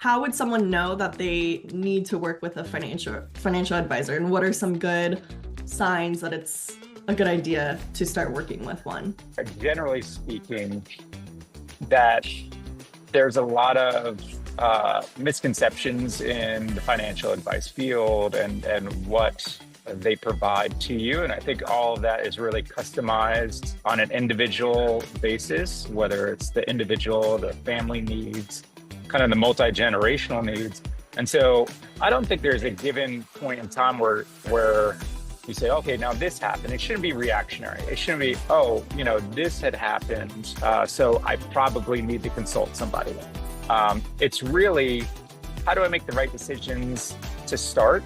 how would someone know that they need to work with a financial advisor, and what are some good signs that it's a good idea to start working with one? Generally speaking, that there's a lot of misconceptions in the financial advice field and what they provide to you. And I think all of that is really customized on an individual basis, whether it's the individual, the family needs, kind of the multi-generational needs. And so I don't think there's a given point in time where you say, okay, now this happened. It shouldn't be reactionary. It shouldn't be, oh, this had happened, so I probably need to consult somebody. It's really, how do I make the right decisions to start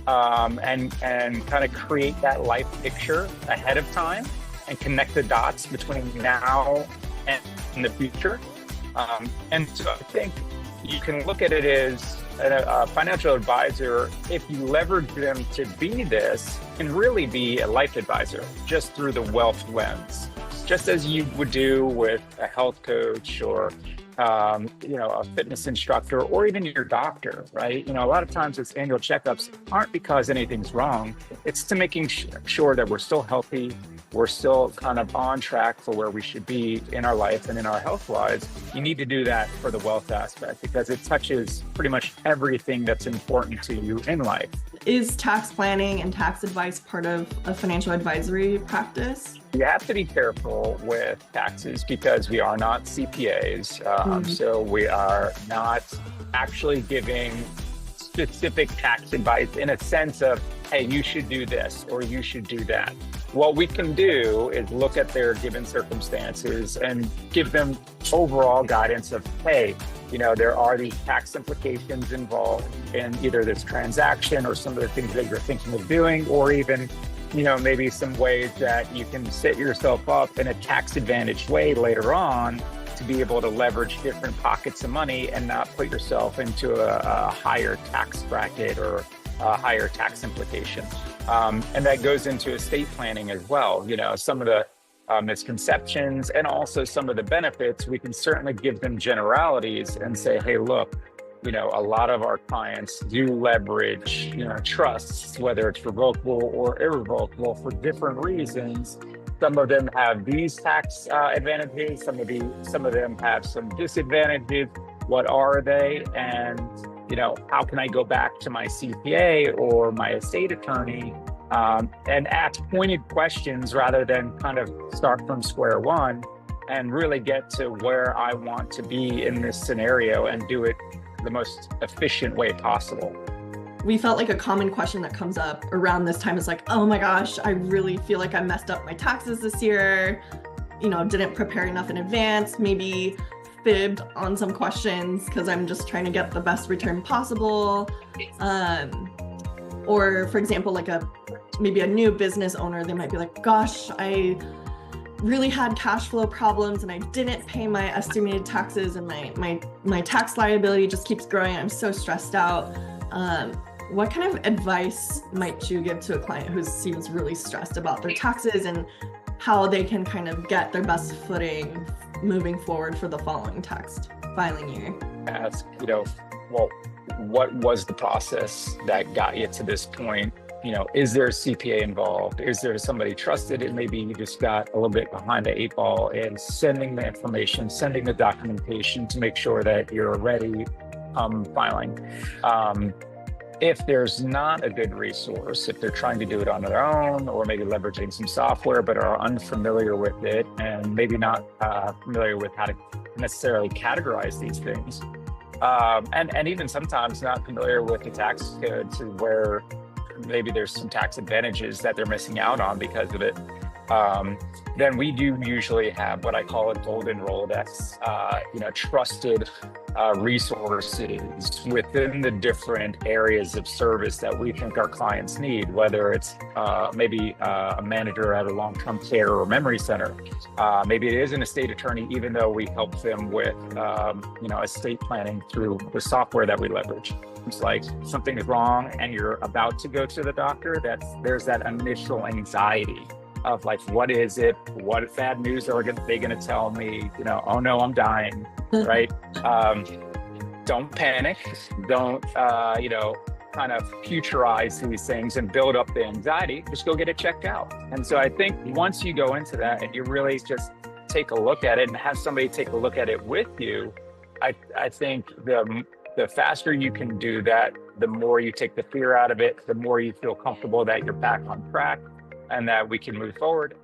and kind of create that life picture ahead of time and connect the dots between now and the future. And so I think you can look at it as a financial advisor, if you leverage them to be this, can really be a life advisor just through the wealth lens, just as you would do with a health coach or a fitness instructor, or even your doctor, right? A lot of times it's annual checkups aren't because anything's wrong. It's to making sure that we're still healthy, we're still kind of on track for where we should be in our life and in our health wise. You need to do that for the wealth aspect because it touches pretty much everything that's important to you in life. Is tax planning and tax advice part of a financial advisory practice? You have to be careful with taxes because we are not CPAs. So we are not actually giving specific tax advice in a sense of, hey, you should do this or you should do that. What we can do is look at their given circumstances and give them overall guidance of, hey, there are these tax implications involved in either this transaction or some of the things that you're thinking of doing, or even, maybe some ways that you can set yourself up in a tax advantage way later on to be able to leverage different pockets of money and not put yourself into a higher tax bracket or a higher tax implication. And that goes into estate planning as well. Some of the misconceptions and also some of the benefits, we can certainly give them generalities and say, hey, look, a lot of our clients do leverage, trusts, whether it's revocable or irrevocable for different reasons. Some of them have these tax advantages. Some of them have some disadvantages. What are they? And, how can I go back to my CPA or my estate attorney and ask pointed questions rather than kind of start from square one and really get to where I want to be in this scenario and do it the most efficient way possible. We felt like a common question that comes up around this time is like, oh my gosh, I really feel like I messed up my taxes this year, didn't prepare enough in advance, maybe fibbed on some questions because I'm just trying to get the best return possible. Or for example, maybe a new business owner, they might be like, gosh, I really had cash flow problems and I didn't pay my estimated taxes and my tax liability just keeps growing. I'm so stressed out. What kind of advice might you give to a client who seems really stressed about their taxes and how they can kind of get their best footing moving forward for the following tax filing year? Ask, well, what was the process that got you to this point? Is there a CPA involved? Is there somebody trusted? And maybe you just got a little bit behind the eight ball in sending the information, sending the documentation to make sure that you're ready filing. If there's not a good resource, if they're trying to do it on their own or maybe leveraging some software but are unfamiliar with it and maybe not familiar with how to necessarily categorize these things, and even sometimes not familiar with the tax code to where maybe there's some tax advantages that they're missing out on because of it, then we do usually have what I call a golden Rolodex, trusted resources within the different areas of service that we think our clients need, whether it's maybe a manager at a long-term care or memory center. Maybe it is an estate attorney, even though we help them with, estate planning through the software that we leverage. It's like something is wrong and you're about to go to the doctor, there's that initial anxiety of like, what is it? What bad news are they going to tell me? Oh no, I'm dying, right? don't panic, don't, kind of futurize these things and build up the anxiety. Just go get it checked out. And so I think once you go into that and you really just take a look at it and have somebody take a look at it with you, I think the faster you can do that, the more you take the fear out of it, the more you feel comfortable that you're back on track and that we can move forward.